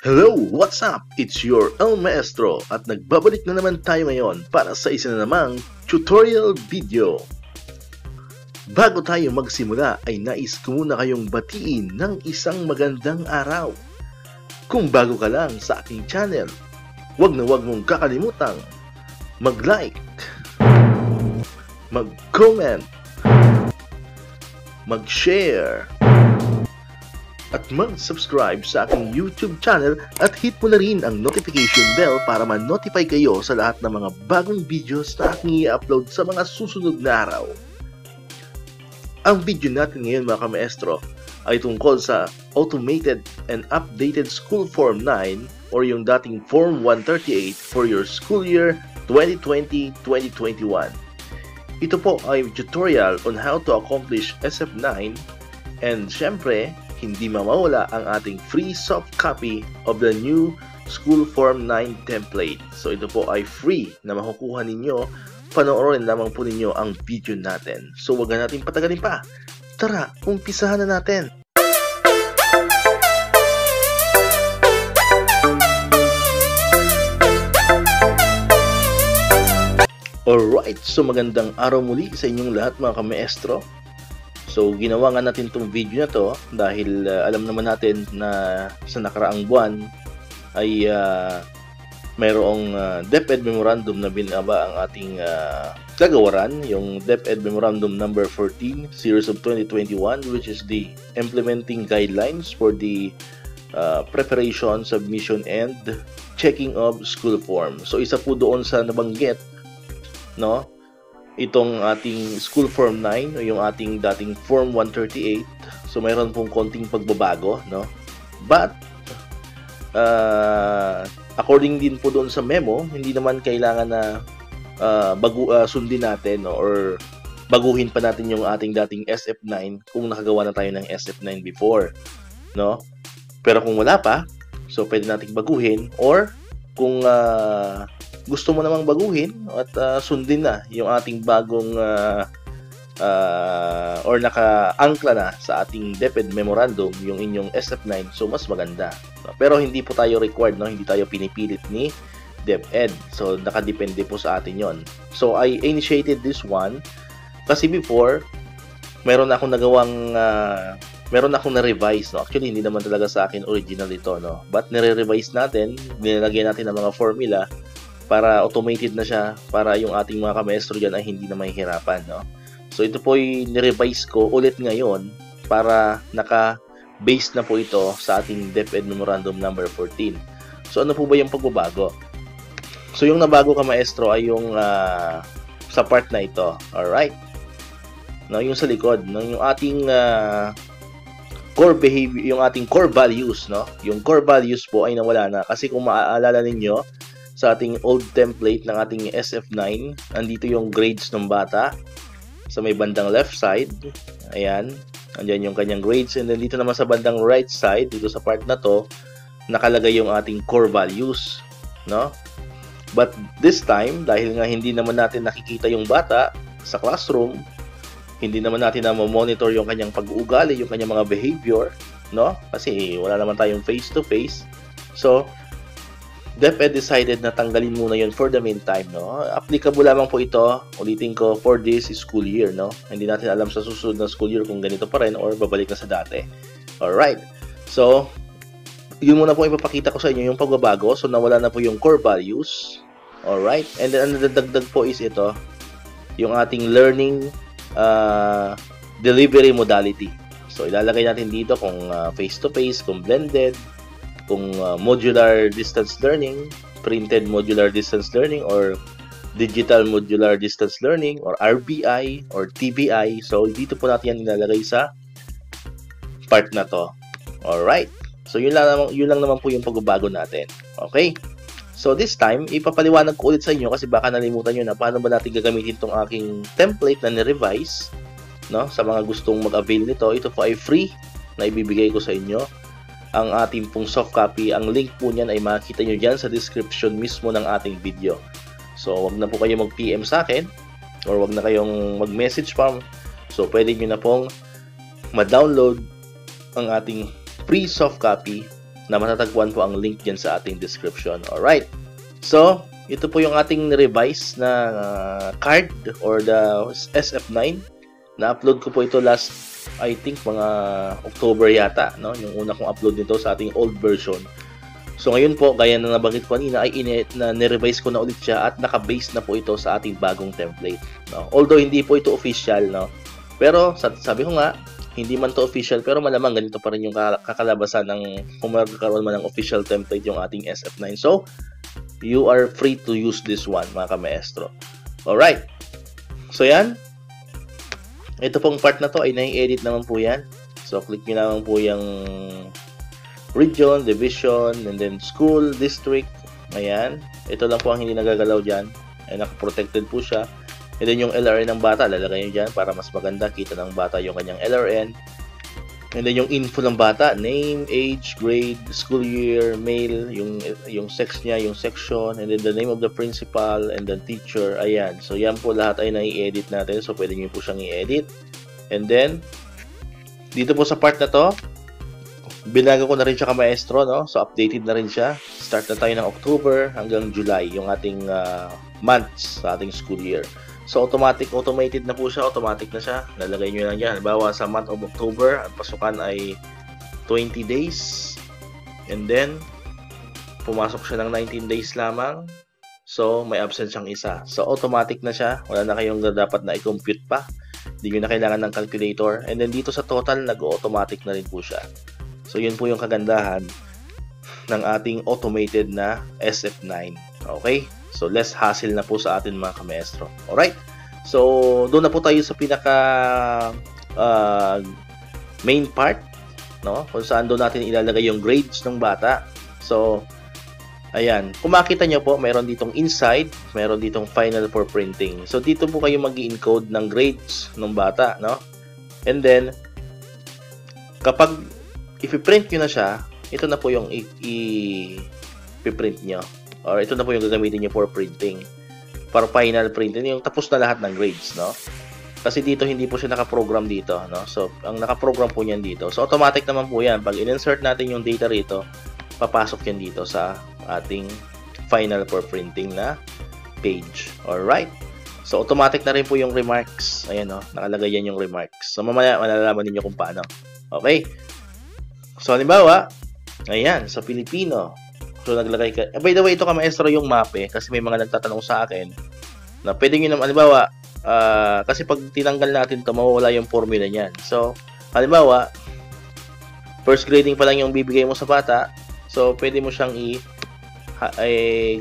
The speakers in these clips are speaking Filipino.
Hello! What's up? It's your El Maestro at nagbabalik na naman tayo ngayon para sa isa na namang tutorial video. Bago tayo magsimula ay nais ko muna kayong batiin ng isang magandang araw. Kung bago ka lang sa aking channel, wag mong kakalimutang mag-like, mag-comment, mag-share, at mag-subscribe sa aking YouTube channel at hit mo na rin ang notification bell para ma-notify kayo sa lahat ng mga bagong videos na aking i-upload sa mga susunod na araw. Ang video natin ngayon mga ka-maestro ay tungkol sa Automated and Updated School Form 9 or yung dating Form 138 for your school year 2020-2021. Ito po ay tutorial on how to accomplish SF9 and syempre, hindi mawawala ang ating free soft copy of the new School Form 9 template. So ito po ay free na makukuha ninyo. Panoorin lamang po ninyo ang video natin. So wag na natin patagalin pa. Tara, umpisahan na natin. Alright, so magandang araw muli sa inyong lahat mga ka-maestro. So, ginawa nga natin itong video na to dahil alam naman natin na sa nakaraang buwan ay mayroong DepEd Memorandum na binaba ang ating kagawaran, yung DepEd Memorandum number 14, Series of 2021, which is the implementing guidelines for the preparation, submission, and checking of school form. So, isa po doon sa nabanggit, no? Itong ating School Form 9 o yung ating dating Form 138. So mayroon pong konting pagbabago, no? But according din po doon sa memo, hindi naman kailangan na sundin natin, no? Or baguhin pa natin yung ating dating SF9 kung nakagawa na tayo ng SF9 before, no? Pero kung wala pa, so pwede nating baguhin, or kung gusto mo namang baguhin at sundin na yung ating bagong or naka-angkla na sa ating DepEd Memorandum yung inyong SF9, so mas maganda. Pero hindi po tayo required, no? Hindi tayo pinipilit ni DepEd. So nakadepende po sa atin yon. So I initiated this one kasi before meron akong nagawang meron akong na-revise, no? Actually hindi naman talaga sa akin original ito, no? But nire-revise natin, nilagyan natin ng mga formula para automated na siya, para yung ating mga ka-maestro dyan ay hindi na mahihirapan, no? So ito po yung nirevise ko ulit ngayon para naka-base na po ito sa ating DepEd Memorandum number 14. So ano po ba yung pagbabago? So yung nabago ka-maestro ay yung sa part na ito, alright? No, yung sa likod, no? Yung ating core behavior, yung ating core values, no? Yung core values po ay nawala na kasi kung maaalala ninyo, sa ating old template ng ating SF9, andito yung grades ng bata sa may bandang left side. Ayan, andyan yung kanyang grades, and then dito naman sa bandang right side, dito sa part na to, nakalagay yung ating core values, no? But this time, dahil nga hindi naman natin nakikita yung bata sa classroom, hindi naman natin na monitor yung kanyang pag-uugali, yung kanyang mga behavior, no? Kasi wala naman tayong face to face. So DepEd decided na tanggalin muna yun for the meantime, no? Applicable lamang po ito, ulitin ko, for this school year, no? Hindi natin alam sa susunod na school year kung ganito pa rin or babalik na sa dati. Alright. So, yun muna po ipapakita ko sa inyo yung pagbabago. So, nawala na po yung core values. Alright. And then, ang nadagdag po is ito, yung ating learning delivery modality. So, ilalagay natin dito kung face-to-face, kung blended, kung modular distance learning, printed modular distance learning, or digital modular distance learning, or RBI, or TBI. So, dito po natin yan ilalagay sa part na to. Alright. So, yun lang naman po yung pagbabago natin. Okay? So, this time, ipapaliwanag ko ulit sa inyo kasi baka nalimutan nyo na paano ba natin gagamitin itong aking template na ni-revise, no? Sa mga gustong mag-avail nito, ito po ay free na ibibigay ko sa inyo. Ang ating pong soft copy, ang link po niyan ay makikita nyo dyan sa description mismo ng ating video. So, wag na po kayo mag-PM sa akin or wag na kayong mag-message pa. So, pwede nyo na pong ma-download ang ating free soft copy na matatagpuan po ang link dyan sa ating description. Alright. So, ito po yung ating revise na card or the SF9. Na-upload ko po ito last, I think, mga October yata, no? Yung una kong upload nito sa ating old version. So, ngayon po, gaya na nabanggit ko kanina, ay nirevise ko na ulit siya at naka-base na po ito sa ating bagong template. No? Although, hindi po ito official, no? Pero, sabi ko nga, hindi man to official, pero malamang ganito pa rin yung kakalabasan ng kung magkakaroon man ng official template yung ating SF9. So, you are free to use this one, mga kamaestro. Alright. So, yan. Ito pong part na to ay nai-edit naman po yan. So, click nyo naman po yung region, division, and then school, district. Ayan. Ito lang po ang hindi nagagalaw dyan. Ay, nakaprotected po siya. And then yung LRN ng bata, lalagay nyo dyan para mas maganda. Kita ng bata yung kanyang LRN. And then yung info ng bata, name, age, grade, school year, male, yung sex niya, yung section, and then the name of the principal, and then teacher. Ayan. So yan po lahat ay nai-edit natin. So pwede nyo po siyang i-edit. And then, dito po sa part na to, binago ko na rin siya kamaestro, no? So updated na rin siya. Start na tayo ng October hanggang July, yung ating months sa ating school year. So, automated na po siya. Automatic na siya. Lalagay nyo lang yan. Halimbawa, sa month of October, ang pasukan ay 20 days. And then, pumasok siya ng 19 days lamang. So, may absence siyang isa. So, automatic na siya. Wala na kayong dapat na i-compute pa. Hindi nyo na kailangan ng calculator. And then, dito sa total, nag-automatic na rin po siya. So, yun po yung kagandahan ng ating automated na SF9. Okay? So, less hassle na po sa atin mga kamaestro. Alright? So, doon na po tayo sa pinaka main part, no? Kung saan doon natin ilalagay yung grades ng bata. So, ayan. Kung makita nyo po, mayroon ditong inside, mayroon ditong final for printing. So, dito po kayo mag-i-encode ng grades ng bata, no? And then, kapag i-print nyo na siya, ito na po yung i-print nyo. Or ito na po yung gagamitin nyo for printing. For final printing, yung tapos na lahat ng grades, no? Kasi dito, hindi po siya nakaprogram dito, no? So, ang nakaprogram po niyan dito. So, automatic naman po yan. Pag in-insert natin yung data rito, papasok yan dito sa ating final for printing na page. Alright? So, automatic na rin po yung remarks. Ayan, no? Nakalagay yan yung remarks. So, mamaya, malalaman ninyo kung paano. Okay? So, halimbawa, ayan, sa Filipino, so, naglagay ka. By the way, ito kamaestro yung mape kasi may mga nagtatanong sa akin na pwede nyo naman, halimbawa, kasi pag tinanggal natin ito, mawawala yung formula niyan. So, halimbawa, first grading pa lang yung bibigay mo sa bata, so, pwede mo siyang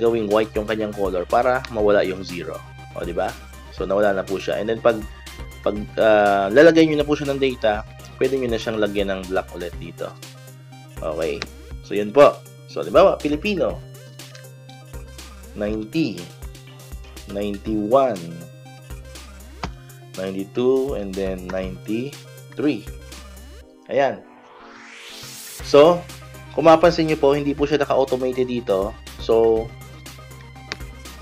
gawing white yung kanyang color para mawala yung 0. O, diba? So, nawala na po siya. And then, pag lalagay nyo na po siya ng data, pwede nyo na siyang lagyan ng black ulit dito. Okay. So, yun po. So, halimbawa, Filipino, 90, 91, 92, and then 93. Ayan. So, kung mapansin nyo po, hindi po siya naka-automated dito. So,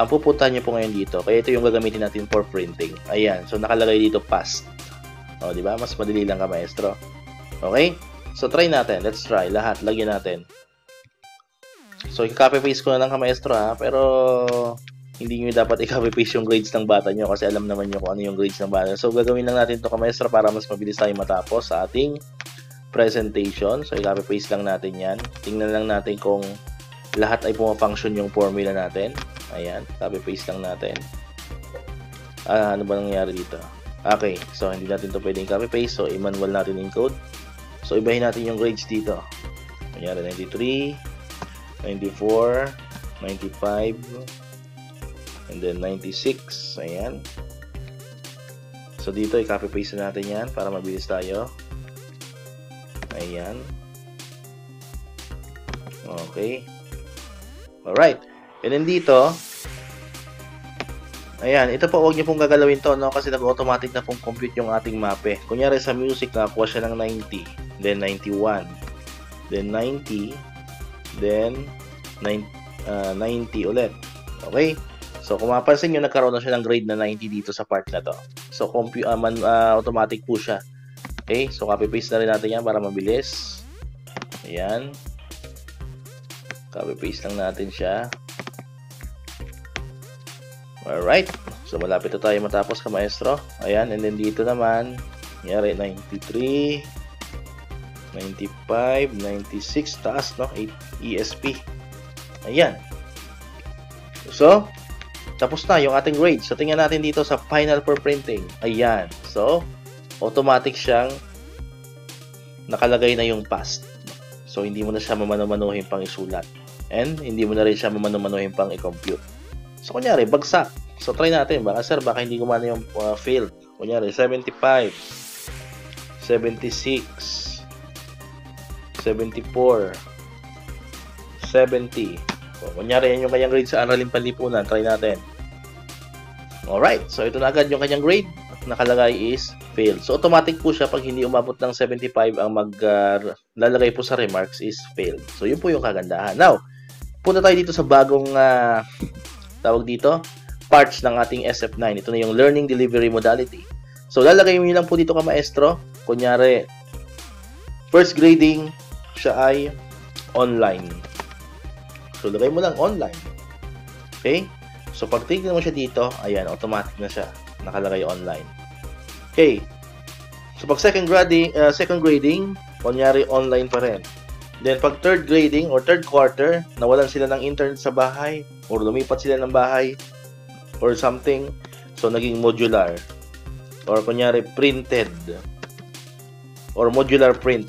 ang pupuntahan nyo po ngayon dito, kaya ito yung gagamitin natin for printing. Ayan. So, nakalagay dito past. O, diba? Mas madali lang ka, maestro. Okay? So, try natin. Let's try. Lahat. Lagyan natin. So, i-copy-paste ko na lang kamaestro ha, pero hindi nyo dapat i-copy-paste yung grades ng bata nyo kasi alam naman nyo kung ano yung grades ng bata. So, gagawin lang natin ito kamaestro para mas mabilis tayo matapos sa ating presentation. So, i-copy-paste lang natin yan. Tingnan lang natin kung lahat ay pumafunction yung formula natin. Ayan, copy-paste lang natin. Ano ba nangyari dito? Okay, so hindi natin ito pwedeng copy-paste. So, i-manual natin encode. So, ibahin natin yung grades dito. Nangyari 93. 94, 95, and then 96. Ayan. So, dito, i-copy-paste natin yan para mabilis tayo. Ayan. Okay. Alright. And then dito, ayan, ito po, huwag nyo pong gagalawin to, no? Kasi nag-automatic na pong compute yung ating mape. Kunyari sa music, nakakuha siya ng 90, then 91, then 90, then 90 ulit. Okay? So, kung mapansin nyo, nagkaroon na siya ng grade na 90 dito sa part na to. So, automatic po siya. Okay? So, copy-paste na rin natin yan para mabilis. Ayan. Copy-paste lang natin siya. Alright. So, malapit na tayo matapos ka, maestro. Ayan. And then dito naman, nangyari 93, 95, 96. Taas, no? 8 ESP. Ayan. So, tapos na yung ating grade. So, tingnan natin dito sa final for printing. Ayan. So, automatic siyang nakalagay na yung past. So, hindi mo na siya mamano-manuhin pang isulat. And, hindi mo na rin siya mamano-manuhin pang i-compute. So, kunyari, bagsak. So, try natin. Baka, sir, baka hindi gumana yung field. Kunyari, 75, 76, 74, 70. So, kunyari, yan yung kanyang grade sa Araling Panlipunan. Try natin. Alright. So, ito na agad yung kanyang grade. Nakalagay is failed. So, automatic po siya pag hindi umabot ng 75, ang lalagay po sa remarks is failed. So, yun po yung kagandahan. Now, punta tayo dito sa bagong tawag dito, parts ng ating SF9. Ito na yung learning delivery modality. So, lalagay mo lang po dito ka, maestro. Kunyari, first grading, siya ay online. So, lagay mo lang online. Okay? So, pag tignan mo siya dito, ayan, automatic na siya. Nakalagay online. Okay. So, pag second grading, kunyari online pa rin. Then, pag third grading or third quarter, nawalan sila ng internet sa bahay or lumipat sila ng bahay or something, so naging modular. Or kunyari, printed or modular print.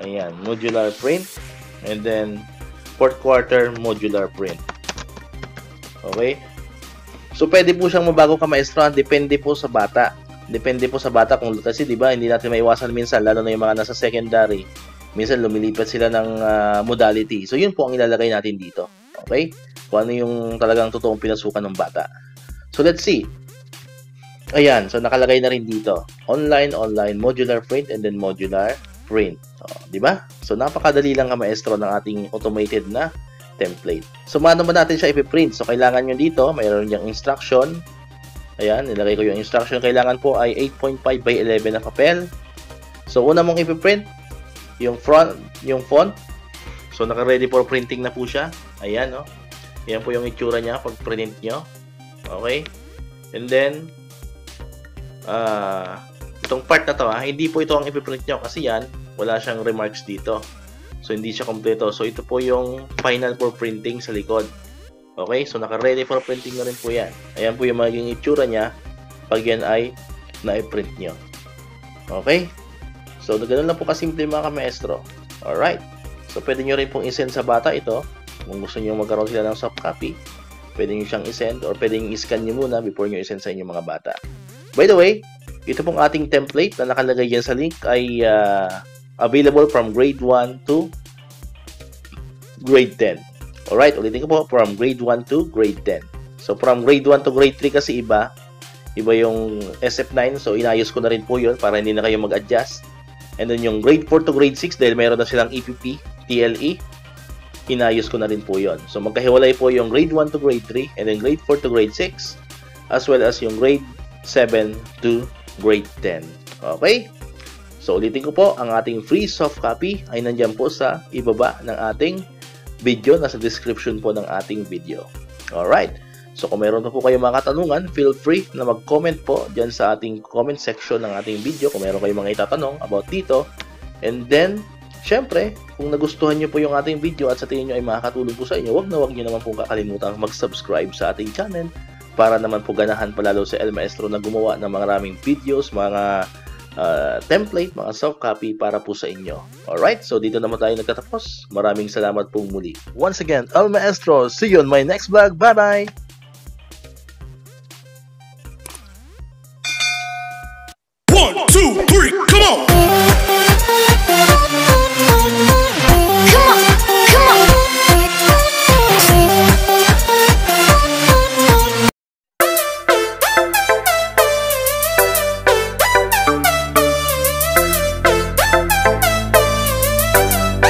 Ayan, modular print. And then, fourth quarter, modular print. Okay? So, pwede po siyang mabago ka, maestro. Depende po sa bata. Depende po sa bata kung kasi 'di ba hindi natin maiwasan minsan lalo na yung mga nasa secondary, minsan lumilipat sila ng modality. So yun po ang ilalagay natin dito. Okay? Kung ano yung talagang totoong pinasukan ng bata. So let's see. Ayan, so nakalagay na rin dito. Online, modular print and then modular print. 'Di ba? So napakadali lang ka maestro ng ating automated na template. So paano ba natin siya i-print? So kailangan nyo dito, mayroon diyang instruction. Ayan, nilagay ko yung instruction. Kailangan po ay 8.5 by 11 na papel. So, una mong ipiprint, yung font. So, naka-ready for printing na po siya. Ayan, no? Ayan po yung itsura niya pag print nyo. Okay? And then, itong part na to, hindi po ito ang ipiprint nyo kasi yan, wala siyang remarks dito. So, hindi siya kompleto. So, ito po yung final for printing sa likod. Okay, so naka-ready for printing na rin po yan. Ayan po yung magiging itsura niya pag yan ay na-print nyo. Okay? So, ganoon lang po kasimple mga ka-maestro. Alright. So, pwede nyo rin pong isend sa bata ito. Kung gusto nyo magkaroon sila ng soft copy, pwede nyo siyang isend or pwede nyo iscan nyo muna before nyo isend sa inyong mga bata. By the way, ito pong ating template na nakalagay yan sa link ay available from grade 1 to grade 10. Alright, ulitin ko po, from grade 1 to grade 10. So, from grade 1 to grade 3 kasi iba yung SF9. So, inayos ko na rin po yun para hindi na kayo mag-adjust. And then, yung grade 4 to grade 6, dahil mayroon na silang EPP, TLE, inayos ko na rin po yun. So, magkahiwalay po yung grade 1 to grade 3, and then grade 4 to grade 6, as well as yung grade 7 to grade 10. Okay? So, ulitin ko po, ang ating free soft copy ay nandyan po sa ibaba ng ating video, nasa description po ng ating video. Alright. So, kung mayroon pa po kayong mga katanungan, feel free na mag-comment po dyan sa ating comment section ng ating video kung mayroon kayong mga itatanong about dito. And then, syempre, kung nagustuhan nyo po yung ating video at sa tingin nyo ay makakatulong po sa inyo, wag nyo naman po kakalimutan mag-subscribe sa ating channel para naman po ganahan palalo sa El Maestro na gumawa ng mga maraming videos, mga template, mga soft copy para po sa inyo. Alright, so dito naman tayo nagtatapos. Maraming salamat pong muli. Once again, El Maestro. See you on my next vlog. Bye-bye!